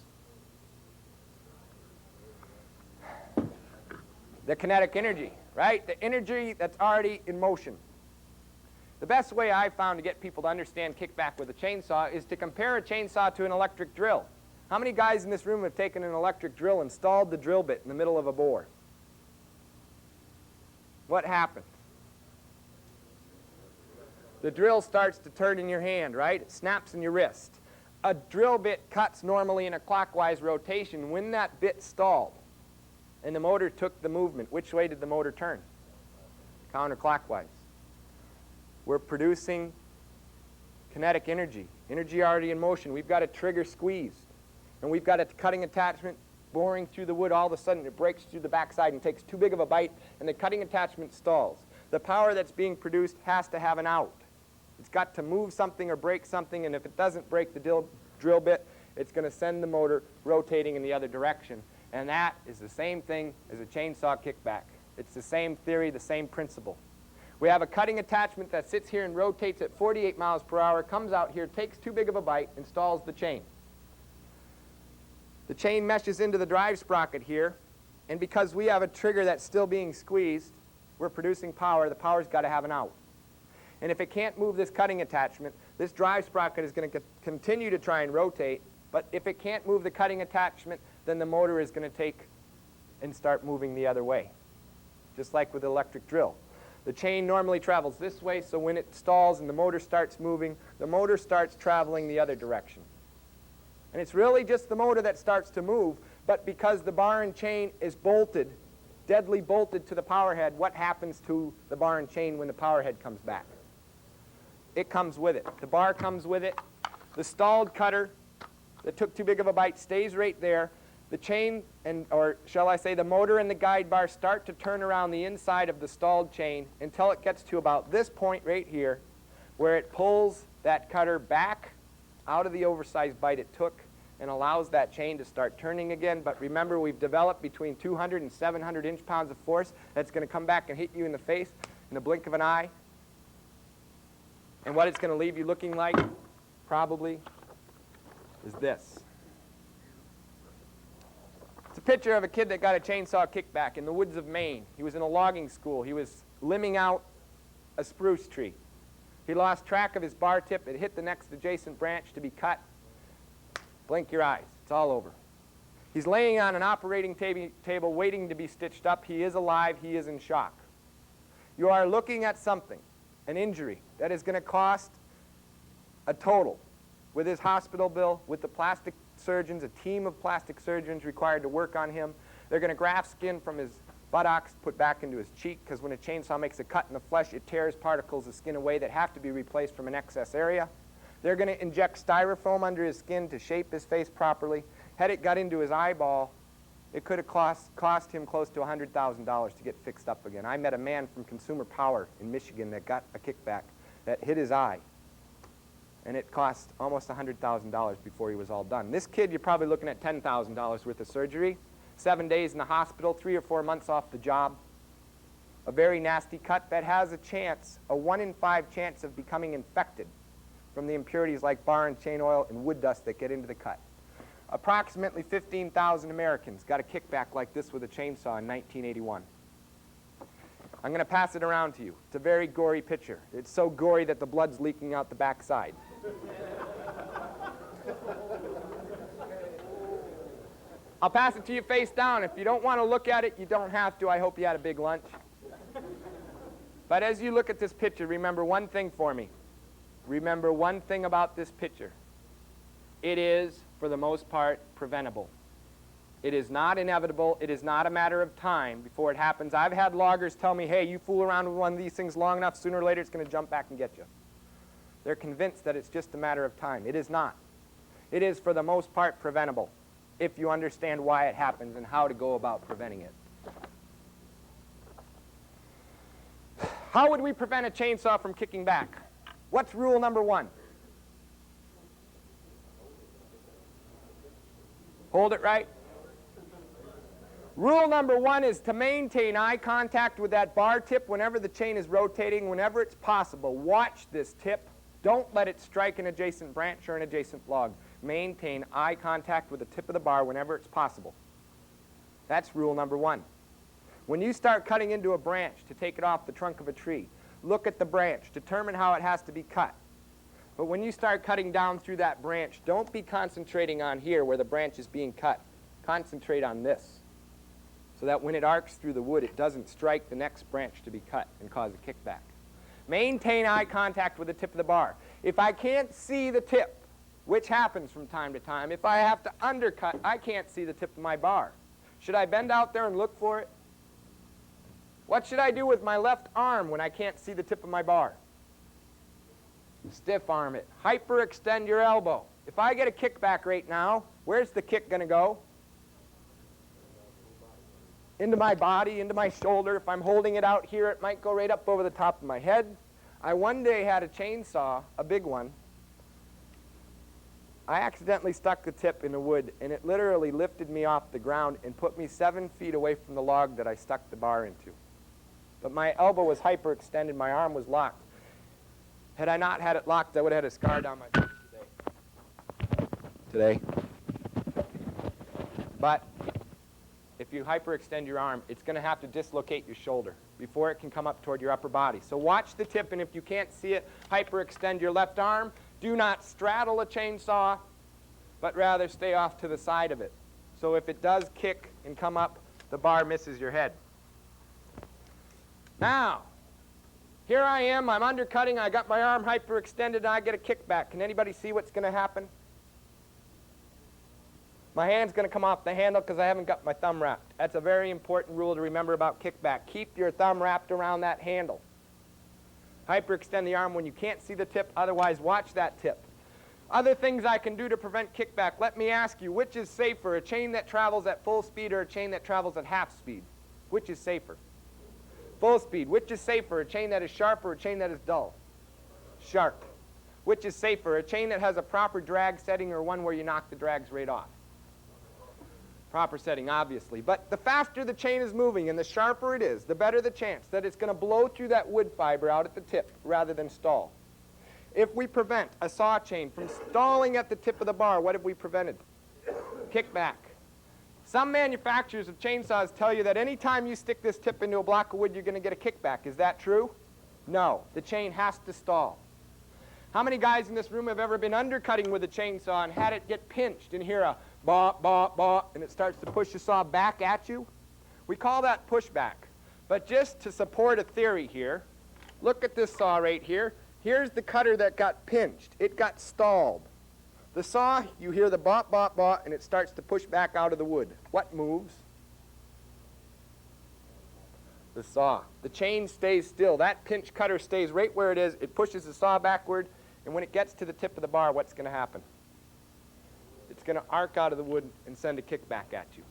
Speaker 2: The kinetic energy, right? The energy that's already in motion. The best way I've found to get people to understand kickback with a chainsaw is to compare a chainsaw to an electric drill. How many guys in this room have taken an electric drill, installed the drill bit in the middle of a bore? What happens? The drill starts to turn in your hand, right? It snaps in your wrist. A drill bit cuts normally in a clockwise rotation. When that bit stalled and the motor took the movement, which way did the motor turn? Counterclockwise. We're producing kinetic energy, energy already in motion. We've got a trigger squeezed, and we've got a cutting attachment boring through the wood. All of a sudden, it breaks through the backside and takes too big of a bite, and the cutting attachment stalls. The power that's being produced has to have an out. It's got to move something or break something, and if it doesn't break the drill bit, it's going to send the motor rotating in the other direction. And that is the same thing as a chainsaw kickback. It's the same theory, the same principle. We have a cutting attachment that sits here and rotates at 48 miles per hour, comes out here, takes too big of a bite, and stalls the chain. The chain meshes into the drive sprocket here, and because we have a trigger that's still being squeezed, we're producing power. The power's got to have an out. And if it can't move this cutting attachment, this drive sprocket is going to continue to try and rotate, but if it can't move the cutting attachment, then the motor is going to take and start moving the other way, just like with the electric drill. The chain normally travels this way, so when it stalls and the motor starts moving, the motor starts traveling the other direction. And it's really just the motor that starts to move, but because the bar and chain is bolted, deadly bolted to the power head, what happens to the bar and chain when the power head comes back? It comes with it. The bar comes with it. The stalled cutter that took too big of a bite stays right there. The chain, or shall I say the motor and the guide bar, start to turn around the inside of the stalled chain until it gets to about this point right here, where it pulls that cutter back out of the oversized bite it took and allows that chain to start turning again. But remember, we've developed between 200 and 700 inch-pounds of force that's going to come back and hit you in the face in the blink of an eye. And what it's going to leave you looking like, probably, is this. It's a picture of a kid that got a chainsaw kickback in the woods of Maine. He was in a logging school. He was limbing out a spruce tree. He lost track of his bar tip. It hit the next adjacent branch to be cut. Blink your eyes. It's all over. He's laying on an operating table waiting to be stitched up. He is alive. He is in shock. You are looking at something, an injury, that is going to cost a total, with his hospital bill, with the plastic surgeons, a team of plastic surgeons required to work on him. They're going to graft skin from his buttocks, put back into his cheek, because when a chainsaw makes a cut in the flesh, it tears particles of skin away that have to be replaced from an excess area. They're going to inject styrofoam under his skin to shape his face properly. Had it got into his eyeball, it could have cost him close to $100,000 to get fixed up again. I met a man from Consumer Power in Michigan that got a kickback that hit his eye, and it cost almost $100,000 before he was all done. This kid, you're probably looking at $10,000 worth of surgery, 7 days in the hospital, 3 or 4 months off the job, a very nasty cut that has a chance, a 1 in 5 chance of becoming infected from the impurities like bar and chain oil and wood dust that get into the cut. Approximately 15,000 Americans got a kickback like this with a chainsaw in 1981. I'm going to pass it around to you. It's a very gory picture. It's so gory that the blood's leaking out the backside. I'll pass it to you face down. If you don't want to look at it, you don't have to. I hope you had a big lunch. But as you look at this picture, remember one thing for me. Remember one thing about this picture. It is, for the most part, preventable. It is not inevitable. It is not a matter of time before it happens. I've had loggers tell me, hey, you fool around with one of these things long enough, sooner or later it's going to jump back and get you. They're convinced that it's just a matter of time. It is not. It is, for the most part, preventable if you understand why it happens and how to go about preventing it. How would we prevent a chainsaw from kicking back? What's rule number 1? Hold it right. Rule number 1 is to maintain eye contact with that bar tip whenever the chain is rotating, whenever it's possible. Watch this tip. Don't let it strike an adjacent branch or an adjacent log. Maintain eye contact with the tip of the bar whenever it's possible. That's rule number 1. When you start cutting into a branch to take it off the trunk of a tree, look at the branch, determine how it has to be cut. But when you start cutting down through that branch, don't be concentrating on here where the branch is being cut. Concentrate on this, so that when it arcs through the wood, it doesn't strike the next branch to be cut and cause a kickback. Maintain eye contact with the tip of the bar. If I can't see the tip, which happens from time to time, if I have to undercut, I can't see the tip of my bar. Should I bend out there and look for it? What should I do with my left arm when I can't see the tip of my bar? Stiff arm it. Hyperextend your elbow. If I get a kickback right now, where's the kick going to go? Into my body, into my shoulder. If I'm holding it out here, it might go right up over the top of my head. I one day had a chainsaw, a big one. I accidentally stuck the tip in the wood, and it literally lifted me off the ground and put me 7 feet away from the log that I stuck the bar into. But my elbow was hyperextended, my arm was locked. Had I not had it locked, I would have had a scar down my face today. But if you hyperextend your arm, it's going to have to dislocate your shoulder before it can come up toward your upper body. So watch the tip, and if you can't see it, hyperextend your left arm. Do not straddle a chainsaw, but rather stay off to the side of it. So if it does kick and come up, the bar misses your head. Now, here I am, I'm undercutting, I got my arm hyperextended, and I get a kickback. Can anybody see what's going to happen? My hand's going to come off the handle because I haven't got my thumb wrapped. That's a very important rule to remember about kickback. Keep your thumb wrapped around that handle. Hyperextend the arm when you can't see the tip, otherwise watch that tip. Other things I can do to prevent kickback, let me ask you, which is safer, a chain that travels at full speed or a chain that travels at half speed? Which is safer? Full speed. Which is safer, a chain that is sharp or a chain that is dull? Sharp. Which is safer, a chain that has a proper drag setting or one where you knock the drags right off? Proper setting, obviously. But the faster the chain is moving and the sharper it is, the better the chance that it's going to blow through that wood fiber out at the tip rather than stall. If we prevent a saw chain from stalling at the tip of the bar, what have we prevented? Kickback. Some manufacturers of chainsaws tell you that any time you stick this tip into a block of wood, you're going to get a kickback. Is that true? No. The chain has to stall. How many guys in this room have ever been undercutting with a chainsaw and had it get pinched and hear a bop, bop, bop, and it starts to push the saw back at you? We call that pushback. But just to support a theory here, look at this saw right here. Here's the cutter that got pinched. It got stalled. The saw, you hear the bop, bop, bop, and it starts to push back out of the wood. What moves? The saw. The chain stays still. That pinch cutter stays right where it is. It pushes the saw backward, and when it gets to the tip of the bar, what's going to happen? It's going to arc out of the wood and send a kickback at you.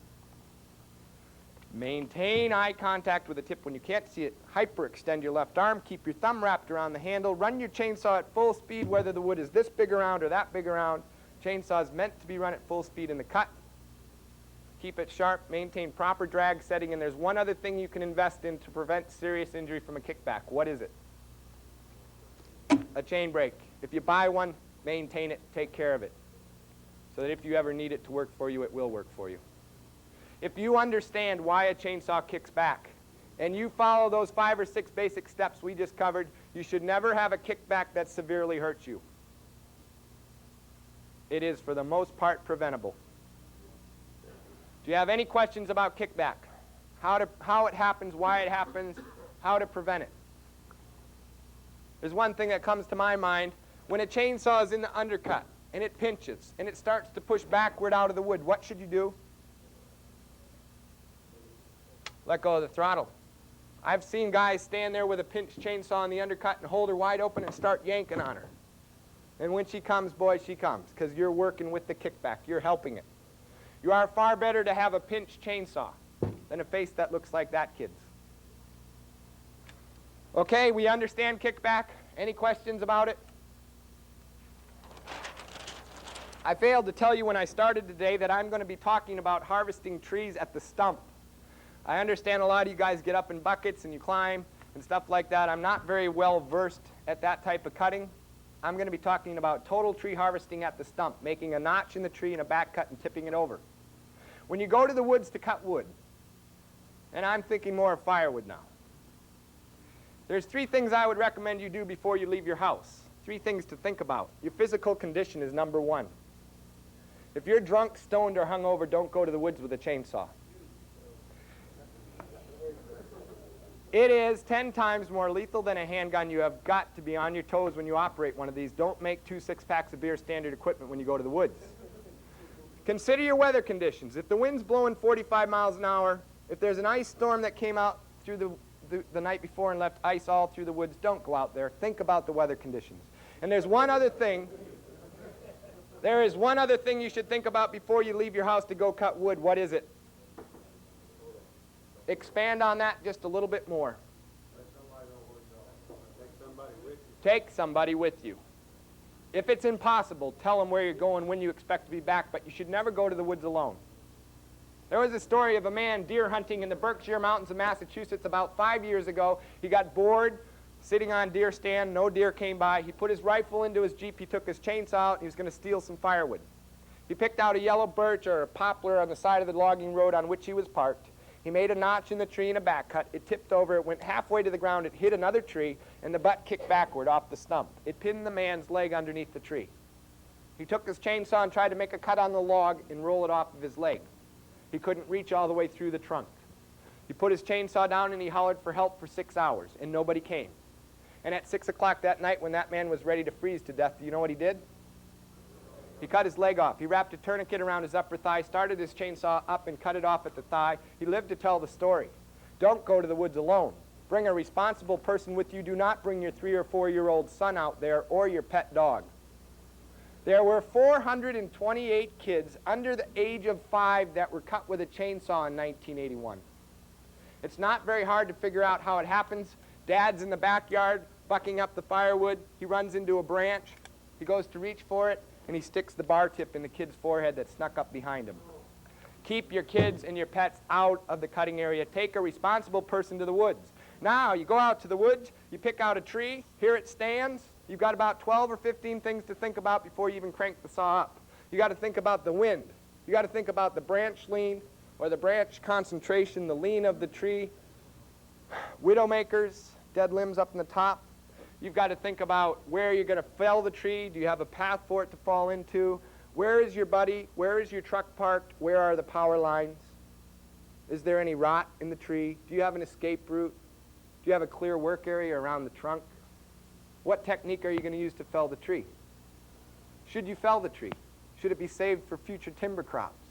Speaker 2: Maintain eye contact with the tip when you can't see it. Hyperextend your left arm. Keep your thumb wrapped around the handle. Run your chainsaw at full speed, whether the wood is this big around or that big around. Chainsaw is meant to be run at full speed in the cut. Keep it sharp. Maintain proper drag setting. And there's one other thing you can invest in to prevent serious injury from a kickback. What is it? A chain brake. If you buy one, maintain it. Take care of it, so that if you ever need it to work for you, it will work for you. If you understand why a chainsaw kicks back, and you follow those 5 or 6 basic steps we just covered, you should never have a kickback that severely hurts you. It is, for the most part, preventable. Do you have any questions about kickback? How it happens, why it happens, how to prevent it? There's one thing that comes to my mind. When a chainsaw is in the undercut, and it pinches, and it starts to push backward out of the wood, what should you do? Let go of the throttle. I've seen guys stand there with a pinched chainsaw in the undercut and hold her wide open and start yanking on her. And when she comes, boy, she comes, because you're working with the kickback. You're helping it. You are far better to have a pinched chainsaw than a face that looks like that kid's. Okay, we understand kickback. Any questions about it? I failed to tell you when I started today that I'm going to be talking about harvesting trees at the stump. I understand a lot of you guys get up in buckets and you climb and stuff like that. I'm not very well versed at that type of cutting. I'm going to be talking about total tree harvesting at the stump, making a notch in the tree and a back cut and tipping it over. When you go to the woods to cut wood, and I'm thinking more of firewood now, There's 3 things I would recommend you do before you leave your house. 3 things to think about. Your physical condition is number 1. If you're drunk, stoned, or hungover, don't go to the woods with a chainsaw. It is 10 times more lethal than a handgun. You have got to be on your toes when you operate one of these. Don't make 2 six-packs of beer standard equipment when you go to the woods. Consider your weather conditions. If the wind's blowing 45 miles an hour, if there's an ice storm that came out through the night before and left ice all through the woods, don't go out there. Think about the weather conditions. And there's one other thing. There is one other thing you should think about before you leave your house to go cut wood. What is it? Expand on that just a little bit more. Take somebody with you. If it's impossible, tell them where you're going, when you expect to be back, but you should never go to the woods alone. There was a story of a man deer hunting in the Berkshire Mountains of Massachusetts about 5 years ago. He got bored sitting on deer stand. No deer came by. He put his rifle into his Jeep. He took his chainsaw out, and he was going to steal some firewood. He picked out a yellow birch or a poplar on the side of the logging road on which he was parked. He made a notch in the tree and a back cut. It tipped over. It went halfway to the ground. It hit another tree, and the butt kicked backward off the stump. It pinned the man's leg underneath the tree. He took his chainsaw and tried to make a cut on the log and roll it off of his leg. He couldn't reach all the way through the trunk. He put his chainsaw down, and he hollered for help for 6 hours, and nobody came. And at 6 o'clock that night, when that man was ready to freeze to death, do you know what he did? He cut his leg off. He wrapped a tourniquet around his upper thigh, started his chainsaw up, and cut it off at the thigh. He lived to tell the story. Don't go to the woods alone. Bring a responsible person with you. Do not bring your 3 or 4-year-old son out there or your pet dog. There were 428 kids under the age of 5 that were cut with a chainsaw in 1981. It's not very hard to figure out how it happens. Dad's in the backyard bucking up the firewood. He runs into a branch. He goes to reach for it, and he sticks the bar tip in the kid's forehead that snuck up behind him. Keep your kids and your pets out of the cutting area. Take a responsible person to the woods. Now, you go out to the woods, you pick out a tree, here it stands. You've got about 12 or 15 things to think about before you even crank the saw up. You got to think about the wind. You got to think about the branch lean or the branch concentration, the lean of the tree, widowmakers, dead limbs up in the top. You've got to think about where you're going to fell the tree. Do you have a path for it to fall into? Where is your buddy? Where is your truck parked? Where are the power lines? Is there any rot in the tree? Do you have an escape route? Do you have a clear work area around the trunk? What technique are you going to use to fell the tree? Should you fell the tree? Should it be saved for future timber crops?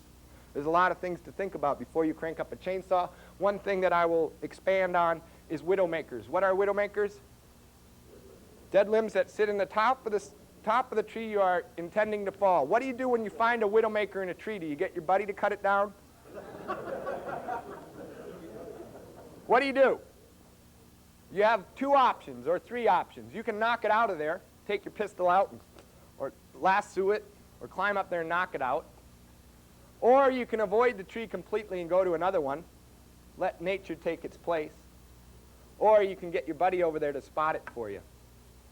Speaker 2: There's a lot of things to think about before you crank up a chainsaw. One thing that I will expand on is widowmakers. What are widowmakers? Dead limbs that sit in the top of the tree you are intending to fall. What do you do when you find a widowmaker in a tree? Do you get your buddy to cut it down? What do? You have 2 options or 3 options. You can knock it out of there, take your pistol out, or lasso it, or climb up there and knock it out. Or you can avoid the tree completely and go to another one. Let nature take its place. Or you can get your buddy over there to spot it for you.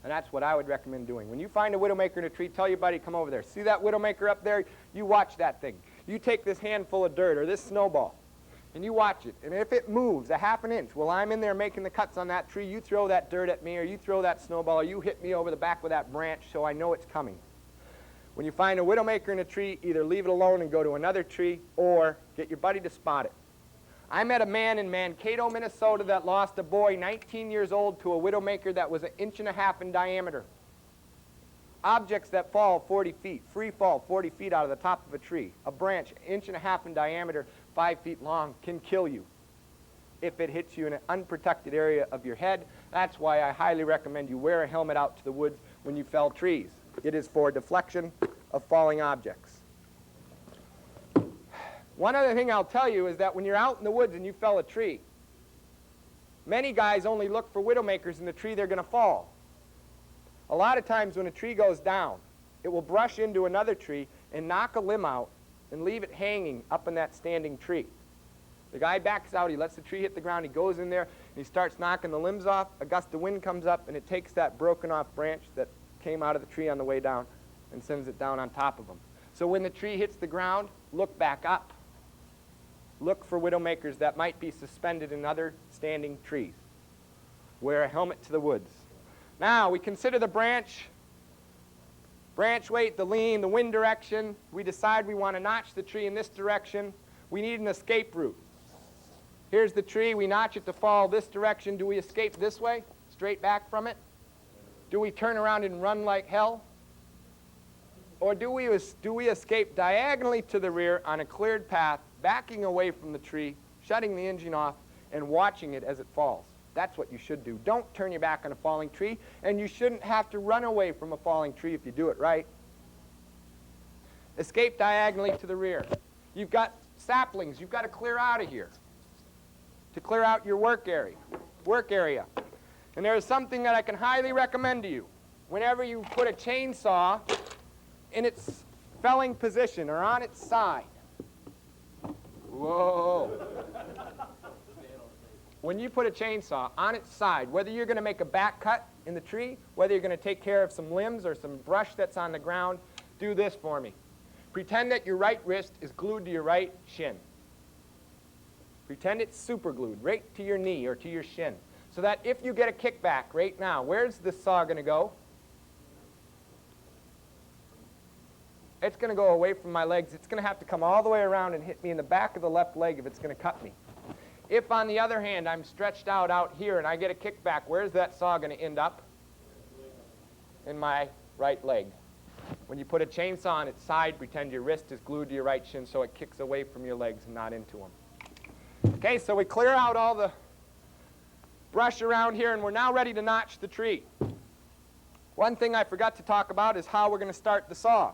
Speaker 2: And that's what I would recommend doing. When you find a widowmaker in a tree, tell your buddy, come over there. See that widowmaker up there? You watch that thing. You take this handful of dirt or this snowball, and you watch it. And if it moves a half an inch while I'm in there making the cuts on that tree, you throw that dirt at me, or you throw that snowball, or you hit me over the back with that branch so I know it's coming. When you find a widowmaker in a tree, either leave it alone and go to another tree, or get your buddy to spot it. I met a man in Mankato, Minnesota that lost a boy 19 years old to a widowmaker that was 1.5 inches in diameter. Objects that fall 40 feet, free fall 40 feet out of the top of a tree, a branch 1.5 inches in diameter, 5 feet long, can kill you if it hits you in an unprotected area of your head. That's why I highly recommend you wear a helmet out to the woods when you fell trees. It is for deflection of falling objects. One other thing I'll tell you is that when you're out in the woods and you fell a tree, many guys only look for widowmakers in the tree they're going to fall. A lot of times when a tree goes down, it will brush into another tree and knock a limb out and leave it hanging up in that standing tree. The guy backs out, he lets the tree hit the ground, he goes in there, and he starts knocking the limbs off. A gust of wind comes up, and it takes that broken off branch that came out of the tree on the way down and sends it down on top of him. So when the tree hits the ground, look back up. Look for widowmakers that might be suspended in other standing trees. Wear a helmet to the woods. Now, we consider the branch weight, the lean, the wind direction. We decide we want to notch the tree in this direction. We need an escape route. Here's the tree. We notch it to fall this direction. Do we escape this way, straight back from it? Do we turn around and run like hell? Or do we escape diagonally to the rear on a cleared path, backing away from the tree, shutting the engine off, and watching it as it falls? That's what you should do. Don't turn your back on a falling tree, and you shouldn't have to run away from a falling tree if you do it right. Escape diagonally to the rear. You've got saplings you've got to clear out of here to clear out your work area. And there is something that I can highly recommend to you. Whenever you put a chainsaw in its felling position or on its side. Whoa. When you put a chainsaw on its side, whether you're going to make a back cut in the tree, whether you're going to take care of some limbs or some brush that's on the ground, do this for me. Pretend that your right wrist is glued to your right shin. Pretend it's super glued right to your knee or to your shin. So that if you get a kickback right now, where's this saw going to go? It's going to go away from my legs. It's going to have to come all the way around and hit me in the back of the left leg if it's going to cut me. If, on the other hand, I'm stretched out here and I get a kickback, where's that saw going to end up? In my right leg. When you put a chainsaw on its side, pretend your wrist is glued to your right shin so it kicks away from your legs and not into them. Okay, so we clear out all the brush around here, and we're now ready to notch the tree. One thing I forgot to talk about is how we're going to start the saw.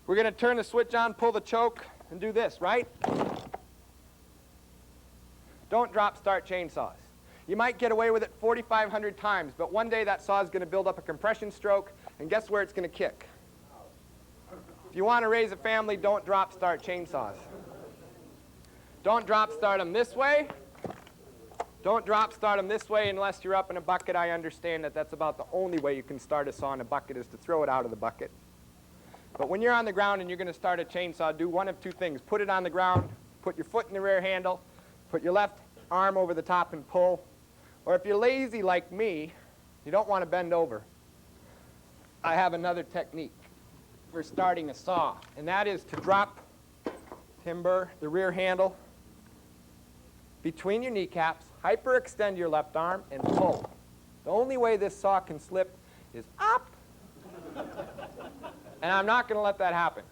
Speaker 2: We're going to turn the switch on, pull the choke, and do this, right? Don't drop start chainsaws. You might get away with it 4,500 times, but one day that saw is going to build up a compression stroke, and guess where it's going to kick? If you want to raise a family, don't drop start chainsaws. Don't drop start them this way. Don't drop start them this way unless you're up in a bucket. I understand that that's about the only way you can start a saw in a bucket is to throw it out of the bucket. But when you're on the ground and you're going to start a chainsaw, do one of two things. Put it on the ground, put your foot in the rear handle, put your left arm over the top and pull. Or if you're lazy like me, you don't want to bend over, I have another technique for starting a saw, and that is to drop timber, the rear handle, between your kneecaps, hyperextend your left arm, and pull. The only way this saw can slip is up. And I'm not going to let that happen.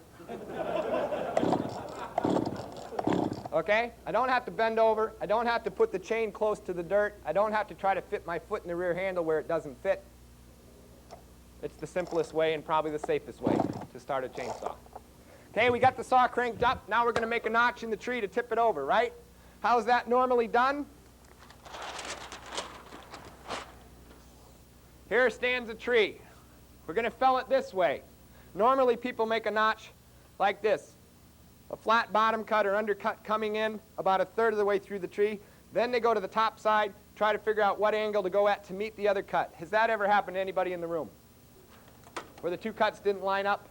Speaker 2: Okay? I don't have to bend over. I don't have to put the chain close to the dirt. I don't have to try to fit my foot in the rear handle where it doesn't fit. It's the simplest way and probably the safest way to start a chainsaw. Okay, we got the saw cranked up. Now we're going to make a notch in the tree to tip it over, right? How's that normally done? Here stands a tree. We're going to fell it this way. Normally people make a notch like this. A flat bottom cut or undercut coming in about a third of the way through the tree. Then they go to the top side, try to figure out what angle to go at to meet the other cut. Has that ever happened to anybody in the room? Where the two cuts didn't line up?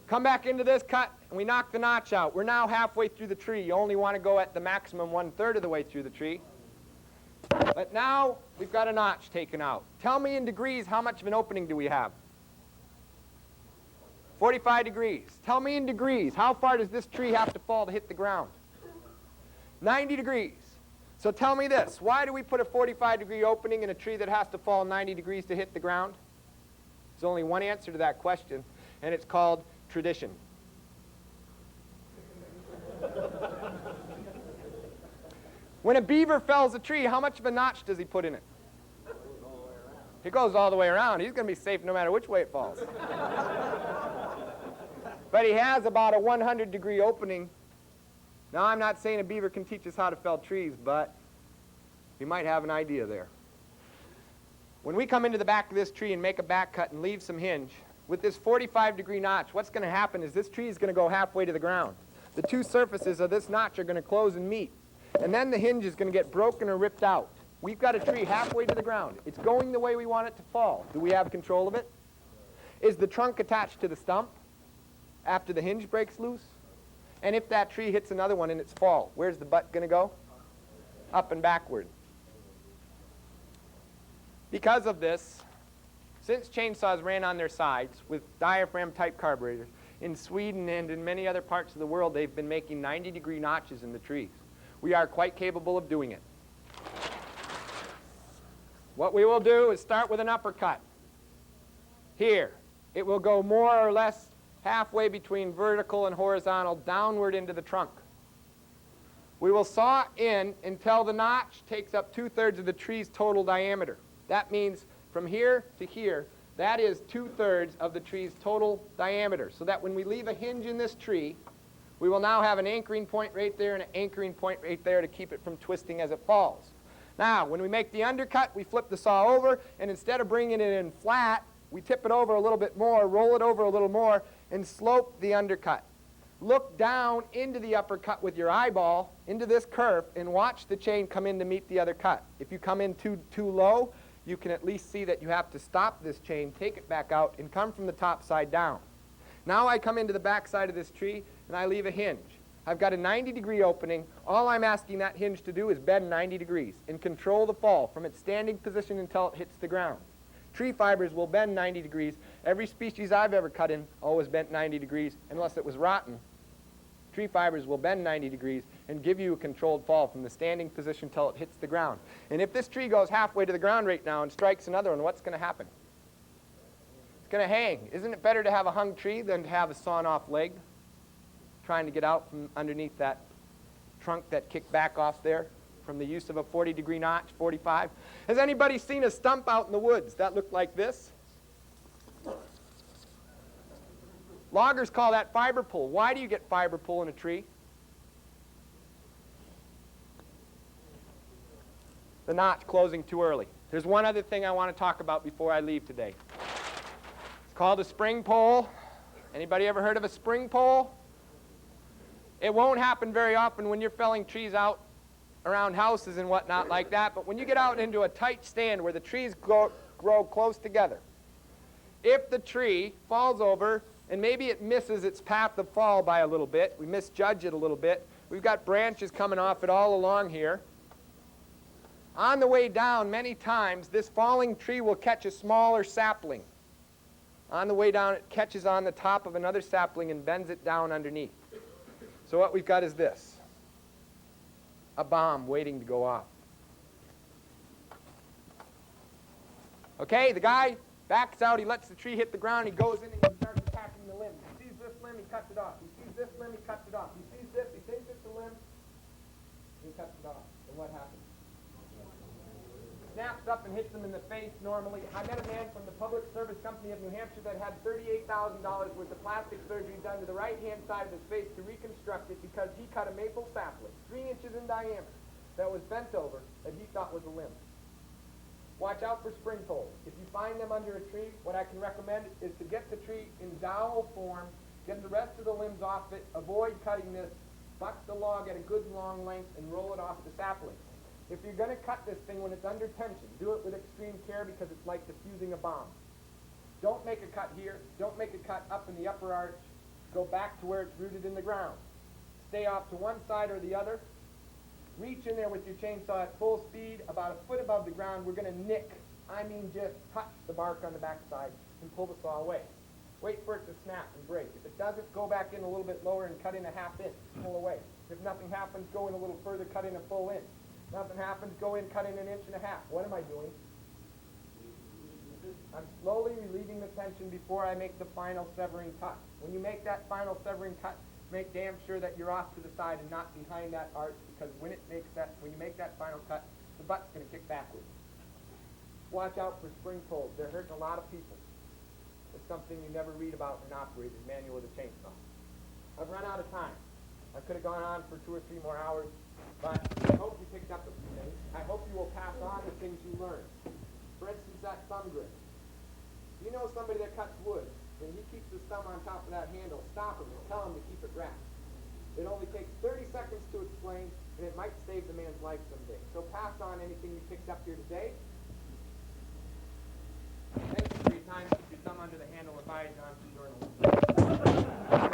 Speaker 2: Come back into this cut, and we knock the notch out. We're now halfway through the tree. You only want to go at the maximum 1/3 of the way through the tree. But now we've got a notch taken out. Tell me in degrees, how much of an opening do we have? 45 degrees. Tell me in degrees, how far does this tree have to fall to hit the ground? 90 degrees. So tell me this, why do we put a 45-degree opening in a tree that has to fall 90 degrees to hit the ground? There's only one answer to that question, and it's called tradition. When a beaver fells a tree, how much of a notch does he put in it? He goes all the way around. He's going to be safe no matter which way it falls. But he has about a 100-degree opening. Now, I'm not saying a beaver can teach us how to fell trees, but we might have an idea there. When we come into the back of this tree and make a back cut and leave some hinge, with this 45-degree notch, what's going to happen is this tree is going to go halfway to the ground. The two surfaces of this notch are going to close and meet. And then the hinge is going to get broken or ripped out. We've got a tree halfway to the ground. It's going the way we want it to fall. Do we have control of it? Is the trunk attached to the stump after the hinge breaks loose? And if that tree hits another one in its fall, where's the butt going to go? up and backward. Because of this, since chainsaws ran on their sides with diaphragm-type carburetors, in Sweden and in many other parts of the world, they've been making 90-degree notches in the trees. We are quite capable of doing it. What we will do is start with an uppercut. Here, it will go more or less halfway between vertical and horizontal, downward into the trunk. We will saw in until the notch takes up 2/3 of the tree's total diameter. That means from here to here, that is 2/3 of the tree's total diameter. So that when we leave a hinge in this tree, we will now have an anchoring point right there and an anchoring point right there to keep it from twisting as it falls. Now, when we make the undercut, we flip the saw over, and instead of bringing it in flat, we tip it over a little bit more, roll it over a little more, and slope the undercut. Look down into the uppercut with your eyeball, into this curve, and watch the chain come in to meet the other cut. If you come in too low, you can at least see that you have to stop this chain, take it back out, and come from the top side down. Now I come into the back side of this tree, and I leave a hinge. I've got a 90-degree opening. All I'm asking that hinge to do is bend 90 degrees and control the fall from its standing position until it hits the ground. Tree fibers will bend 90 degrees. Every species I've ever cut in always bent 90 degrees, unless it was rotten. Tree fibers will bend 90 degrees and give you a controlled fall from the standing position until it hits the ground. And if this tree goes halfway to the ground right now and strikes another one, what's going to happen? It's going to hang. Isn't it better to have a hung tree than to have a sawn-off leg trying to get out from underneath that trunk that kicked back off there from the use of a 40-degree notch, 45? Has anybody seen a stump out in the woods that looked like this? Loggers call that fiber pull. Why do you get fiber pull in a tree? The notch closing too early. There's one other thing I want to talk about before I leave today. It's called a spring pole. Anybody ever heard of a spring pole? It won't happen very often when you're felling trees out around houses and whatnot like that, but when you get out into a tight stand where the trees grow close together, if the tree falls over and maybe it misses its path of fall by a little bit, we misjudge it a little bit, we've got branches coming off it all along here. On the way down, many times, this falling tree will catch a smaller sapling. On the way down, it catches on the top of another sapling and bends it down underneath. So what we've got is this, a bomb waiting to go off. Okay, the guy backs out, he lets the tree hit the ground, he goes in and he starts attacking the limb. He sees this limb, he cuts it off. He sees this limb, he cuts it off. He sees this, he thinks it's a limb, he cuts it off. And what happens? Snaps up and hits him in the face normally. I met a man from the Public Service Company of New Hampshire that had $38,000 worth of plastic surgery done to the right-hand side of his face to reconstruct it because he cut a maple sapling, 3 inches in diameter, that was bent over that he thought was a limb. Watch out for spring poles. If you find them under a tree, what I can recommend is to get the tree in dowel form, get the rest of the limbs off it, avoid cutting this, buck the log at a good long length, and roll it off the sapling. If you're going to cut this thing when it's under tension, do it with extreme care because it's like defusing a bomb. Don't make a cut here. Don't make a cut up in the upper arch. Go back to where it's rooted in the ground. Stay off to one side or the other. Reach in there with your chainsaw at full speed, about a foot above the ground. We're going to nick, I mean just touch the bark on the backside and pull the saw away. Wait for it to snap and break. If it doesn't, go back in a little bit lower and cut in a 1/2 inch. Pull away. If nothing happens, go in a little further, cut in a full inch. Nothing happens, go in, cut in 1.5 inches. What am I doing? I'm slowly relieving the tension before I make the final severing cut. When you make that final severing cut, make damn sure that you're off to the side and not behind that arch, because when you make that final cut, the butt's going to kick backwards. Watch out for spring poles. They're hurting a lot of people. It's something you never read about in an operator's manual with a chainsaw. I've run out of time. I could have gone on for 2 or 3 more hours, but I hope you picked up a few things. I hope you will pass on the things you learned. For instance, that thumb grip. You know somebody that cuts wood, and he keeps his thumb on top of that handle, stop him and tell him to keep it wrapped. It only takes 30 seconds to explain, and it might save the man's life someday. So pass on anything you picked up here today. Thank you for your time. Keep your thumb under the handle of John P. Journal.